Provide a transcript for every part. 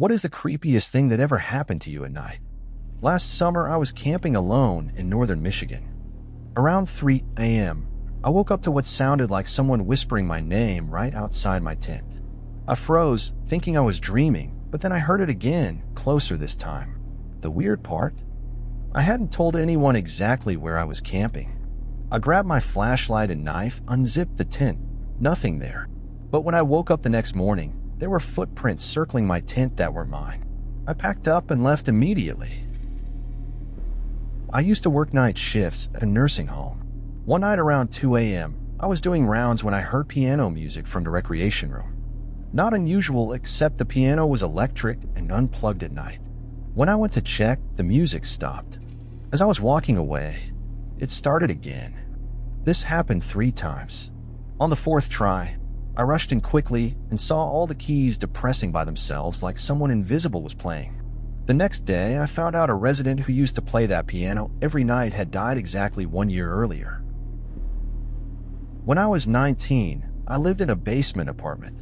What is the creepiest thing that ever happened to you at night? Last summer, I was camping alone in northern Michigan. Around 3 a.m., I woke up to what sounded like someone whispering my name right outside my tent. I froze, thinking I was dreaming, but then I heard it again, closer this time. The weird part? I hadn't told anyone exactly where I was camping. I grabbed my flashlight and knife, unzipped the tent. Nothing there. But when I woke up the next morning, there were footprints circling my tent that were mine. I packed up and left immediately. I used to work night shifts at a nursing home. One night around 2 a.m., I was doing rounds when I heard piano music from the recreation room. Not unusual, except the piano was electric and unplugged at night. When I went to check, the music stopped. As I was walking away, it started again. This happened 3 times. On the 4th try, I rushed in quickly and saw all the keys depressing by themselves like someone invisible was playing. The next day, I found out a resident who used to play that piano every night had died exactly 1 year earlier. When I was 19, I lived in a basement apartment.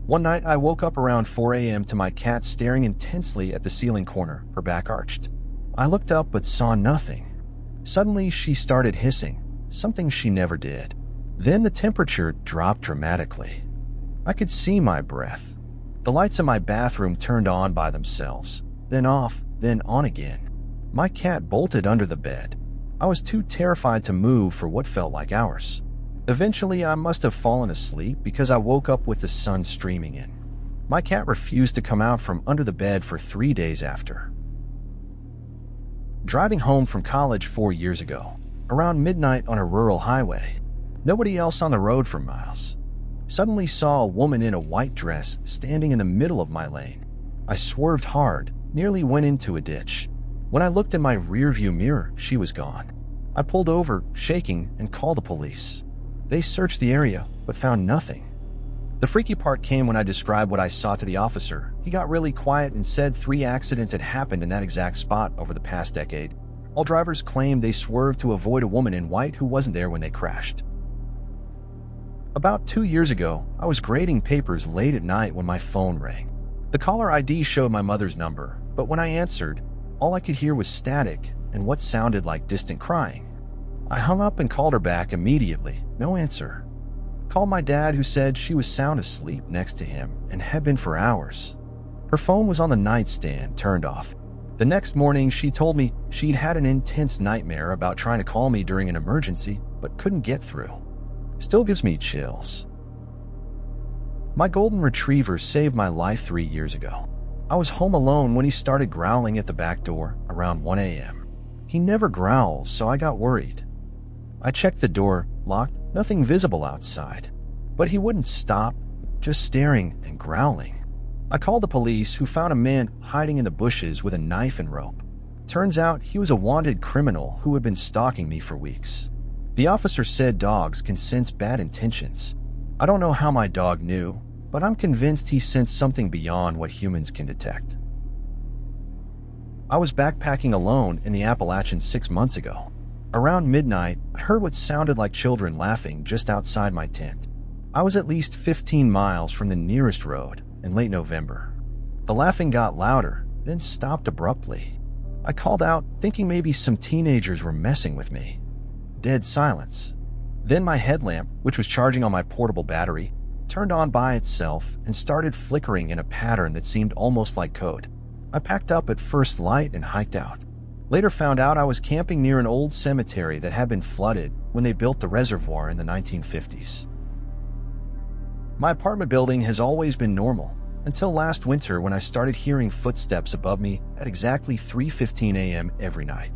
One night, I woke up around 4 a.m. to my cat staring intensely at the ceiling corner, her back arched. I looked up but saw nothing. Suddenly, she started hissing, something she never did. Then the temperature dropped dramatically. I could see my breath. The lights in my bathroom turned on by themselves, then off, then on again. My cat bolted under the bed. I was too terrified to move for what felt like hours. Eventually, I must have fallen asleep because I woke up with the sun streaming in. My cat refused to come out from under the bed for 3 days after. Driving home from college 4 years ago, around midnight on a rural highway, nobody else on the road for miles. Suddenly saw a woman in a white dress standing in the middle of my lane. I swerved hard, nearly went into a ditch. When I looked in my rearview mirror, she was gone. I pulled over, shaking, and called the police. They searched the area, but found nothing. The freaky part came when I described what I saw to the officer. He got really quiet and said 3 accidents had happened in that exact spot over the past decade. All drivers claimed they swerved to avoid a woman in white who wasn't there when they crashed. About 2 years ago, I was grading papers late at night when my phone rang. The caller ID showed my mother's number, but when I answered, all I could hear was static and what sounded like distant crying. I hung up and called her back immediately. No answer. Called my dad, who said she was sound asleep next to him and had been for hours. Her phone was on the nightstand, turned off. The next morning, she told me she'd had an intense nightmare about trying to call me during an emergency, but couldn't get through. Still gives me chills. My golden retriever saved my life 3 years ago. I was home alone when he started growling at the back door around 1 a.m. He never growls, so I got worried. I checked the door, locked, nothing visible outside. But he wouldn't stop, just staring and growling. I called the police, who found a man hiding in the bushes with a knife and rope. Turns out he was a wanted criminal who had been stalking me for weeks. The officer said dogs can sense bad intentions. I don't know how my dog knew, but I'm convinced he sensed something beyond what humans can detect. I was backpacking alone in the Appalachians 6 months ago. Around midnight, I heard what sounded like children laughing just outside my tent. I was at least 15 miles from the nearest road in late November. The laughing got louder, then stopped abruptly. I called out, thinking maybe some teenagers were messing with me. Dead silence. Then my headlamp, which was charging on my portable battery, turned on by itself and started flickering in a pattern that seemed almost like code. I packed up at first light and hiked out. Later found out I was camping near an old cemetery that had been flooded when they built the reservoir in the 1950s. My apartment building has always been normal, until last winter when I started hearing footsteps above me at exactly 3:15 a.m. every night.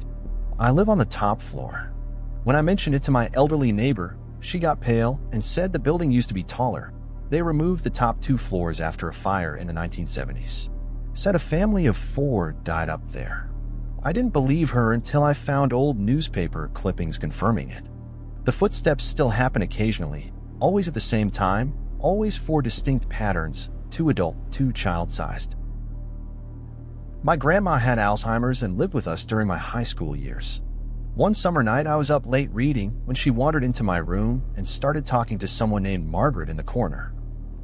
I live on the top floor. When I mentioned it to my elderly neighbor, she got pale and said the building used to be taller. They removed the top 2 floors after a fire in the 1970s. Said a family of 4 died up there. I didn't believe her until I found old newspaper clippings confirming it. The footsteps still happen occasionally, always at the same time, always 4 distinct patterns, 2 adult, 2 child-sized. My grandma had Alzheimer's and lived with us during my high school years. One summer night, I was up late reading when she wandered into my room and started talking to someone named Margaret in the corner.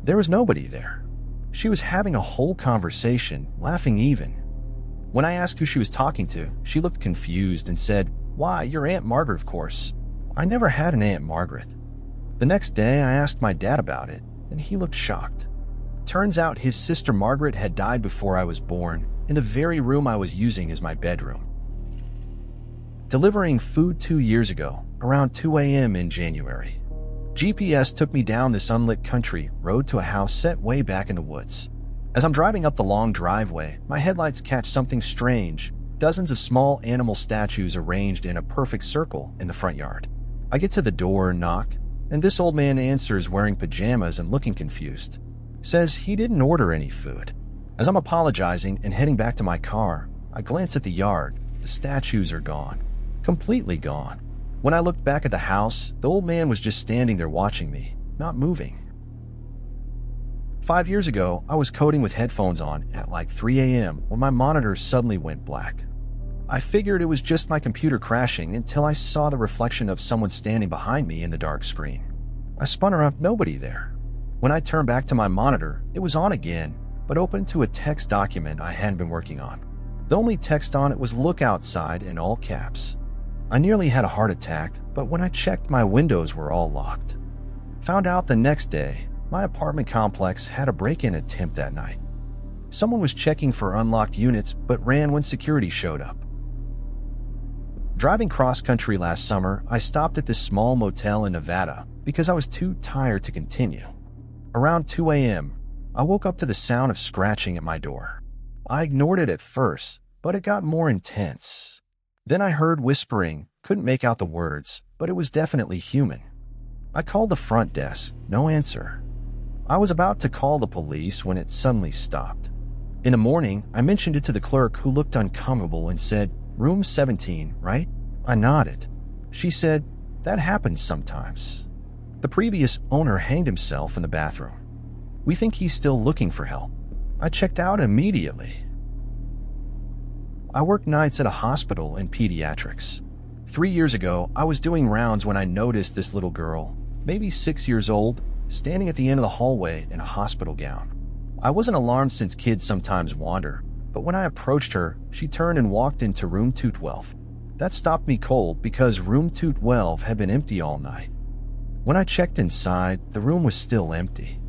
There was nobody there. She was having a whole conversation, laughing even. When I asked who she was talking to, she looked confused and said, "Why, your Aunt Margaret, of course." I never had an Aunt Margaret. The next day, I asked my dad about it, and he looked shocked. Turns out his sister Margaret had died before I was born, in the very room I was using as my bedroom. Delivering food 2 years ago, around 2 a.m. in January. GPS took me down this unlit country road to a house set way back in the woods. As I'm driving up the long driveway, my headlights catch something strange. Dozens of small animal statues arranged in a perfect circle in the front yard. I get to the door and knock, and this old man answers wearing pajamas and looking confused. Says he didn't order any food. As I'm apologizing and heading back to my car, I glance at the yard. The statues are gone. Completely gone. When I looked back at the house, the old man was just standing there watching me, not moving. 5 years ago, I was coding with headphones on at like 3 a.m. when my monitor suddenly went black. I figured it was just my computer crashing until I saw the reflection of someone standing behind me in the dark screen. I spun around, nobody there. When I turned back to my monitor, it was on again, but open to a text document I hadn't been working on. The only text on it was "Look outside" in all caps. I nearly had a heart attack, but when I checked, my windows were all locked. Found out the next day, my apartment complex had a break-in attempt that night. Someone was checking for unlocked units, but ran when security showed up. Driving cross-country last summer, I stopped at this small motel in Nevada because I was too tired to continue. Around 2 a.m., I woke up to the sound of scratching at my door. I ignored it at first, but it got more intense. Then I heard whispering, couldn't make out the words, but it was definitely human. I called the front desk, no answer. I was about to call the police when it suddenly stopped. In the morning, I mentioned it to the clerk, who looked uncomfortable and said, "Room 17, right?" I nodded. She said, "That happens sometimes. The previous owner hanged himself in the bathroom. We think he's still looking for help." I checked out immediately. I worked nights at a hospital in pediatrics. 3 years ago, I was doing rounds when I noticed this little girl, maybe 6 years old, standing at the end of the hallway in a hospital gown. I wasn't alarmed since kids sometimes wander, but when I approached her, she turned and walked into room 212. That stopped me cold because room 212 had been empty all night. When I checked inside, the room was still empty.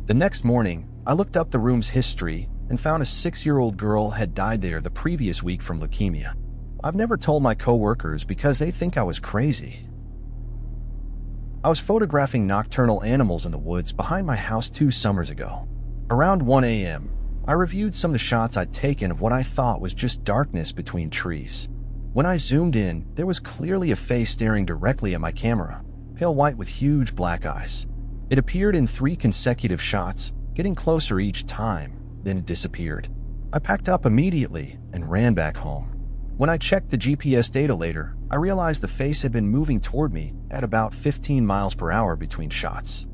The next morning, I looked up the room's history and found a 6-year-old girl had died there the previous week from leukemia. I've never told my coworkers because they think I was crazy. I was photographing nocturnal animals in the woods behind my house 2 summers ago. Around 1 a.m., I reviewed some of the shots I'd taken of what I thought was just darkness between trees. When I zoomed in, there was clearly a face staring directly at my camera, pale white with huge black eyes. It appeared in 3 consecutive shots, getting closer each time. Then it disappeared. I packed up immediately and ran back home. When I checked the GPS data later, I realized the face had been moving toward me at about 15 miles per hour between shots.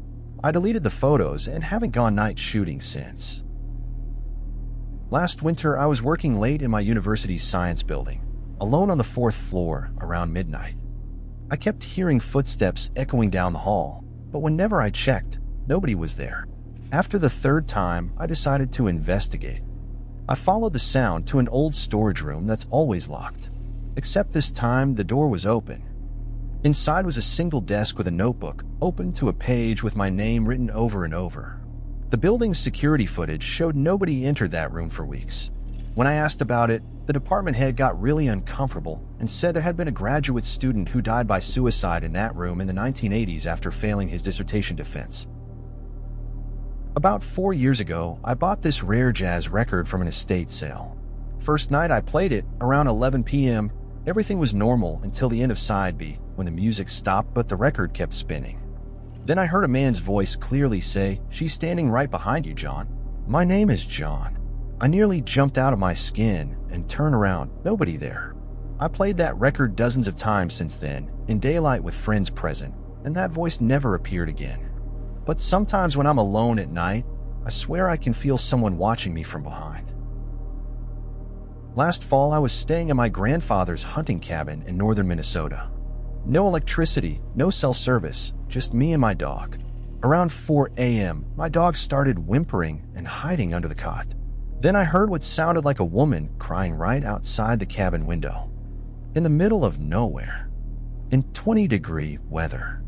I deleted the photos and haven't gone night shooting since. Last winter, I was working late in my university's science building, alone on the 4th floor around midnight. I kept hearing footsteps echoing down the hall, but whenever I checked, nobody was there. After the 3rd time, I decided to investigate. I followed the sound to an old storage room that's always locked. Except this time, the door was open. Inside was a single desk with a notebook, open to a page with my name written over and over. The building's security footage showed nobody entered that room for weeks. When I asked about it, the department head got really uncomfortable and said there had been a graduate student who died by suicide in that room in the 1980s after failing his dissertation defense. About 4 years ago, I bought this rare jazz record from an estate sale. First night I played it, around 11 p.m., everything was normal until the end of side B, when the music stopped but the record kept spinning. Then I heard a man's voice clearly say, "She's standing right behind you, John." My name is John. I nearly jumped out of my skin and turned around, nobody there. I played that record dozens of times since then, in daylight with friends present, and that voice never appeared again. But sometimes when I'm alone at night, I swear I can feel someone watching me from behind. Last fall, I was staying in my grandfather's hunting cabin in northern Minnesota. No electricity, no cell service, just me and my dog. Around 4 a.m., my dog started whimpering and hiding under the cot. Then I heard what sounded like a woman crying right outside the cabin window, in the middle of nowhere, in 20-degree weather.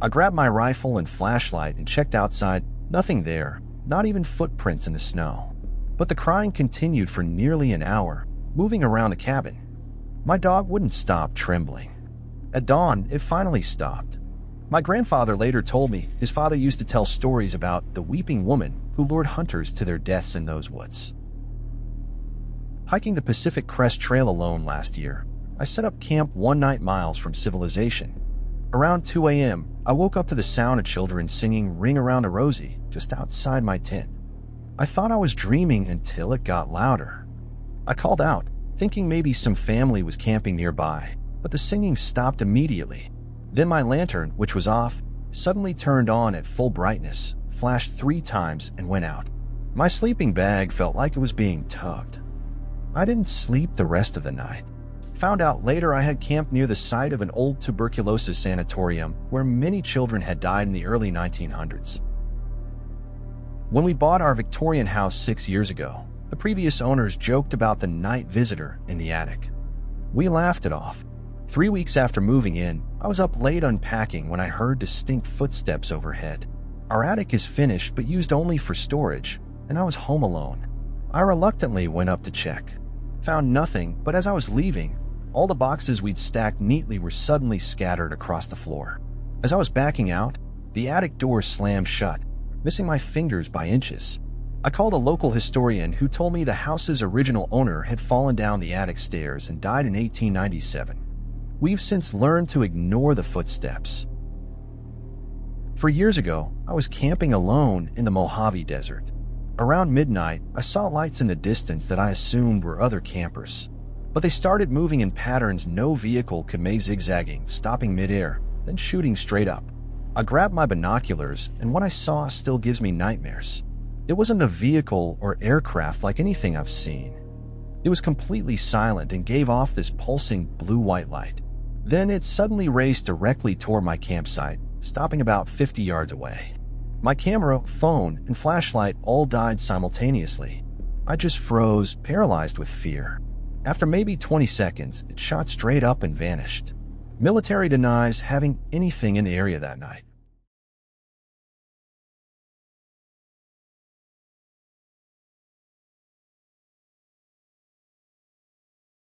I grabbed my rifle and flashlight and checked outside. Nothing there, not even footprints in the snow. But the crying continued for nearly an hour, moving around the cabin. My dog wouldn't stop trembling. At dawn, it finally stopped. My grandfather later told me his father used to tell stories about the weeping woman who lured hunters to their deaths in those woods. Hiking the Pacific Crest Trail alone last year, I set up camp 1 night miles from civilization. Around 2 a.m., I woke up to the sound of children singing Ring Around the Rosie just outside my tent. I thought I was dreaming until it got louder. I called out, thinking maybe some family was camping nearby, but the singing stopped immediately. Then my lantern, which was off, suddenly turned on at full brightness, flashed 3 times, and went out. My sleeping bag felt like it was being tugged. I didn't sleep the rest of the night. Found out later I had camped near the site of an old tuberculosis sanatorium where many children had died in the early 1900s. When we bought our Victorian house 6 years ago, the previous owners joked about the night visitor in the attic. We laughed it off. 3 weeks after moving in, I was up late unpacking when I heard distinct footsteps overhead. Our attic is finished but used only for storage, and I was home alone. I reluctantly went up to check. Found nothing, but as I was leaving, all the boxes we'd stacked neatly were suddenly scattered across the floor. As I was backing out, the attic door slammed shut, missing my fingers by inches. I called a local historian who told me the house's original owner had fallen down the attic stairs and died in 1897. We've since learned to ignore the footsteps. 4 years ago, I was camping alone in the Mojave Desert. Around midnight, I saw lights in the distance that I assumed were other campers. But they started moving in patterns no vehicle could make, zigzagging, stopping midair, then shooting straight up. I grabbed my binoculars, and what I saw still gives me nightmares. It wasn't a vehicle or aircraft like anything I've seen. It was completely silent and gave off this pulsing blue-white light. Then it suddenly raced directly toward my campsite, stopping about 50 yards away. My camera, phone, and flashlight all died simultaneously. I just froze, paralyzed with fear. After maybe 20 seconds, it shot straight up and vanished. Military denies having anything in the area that night.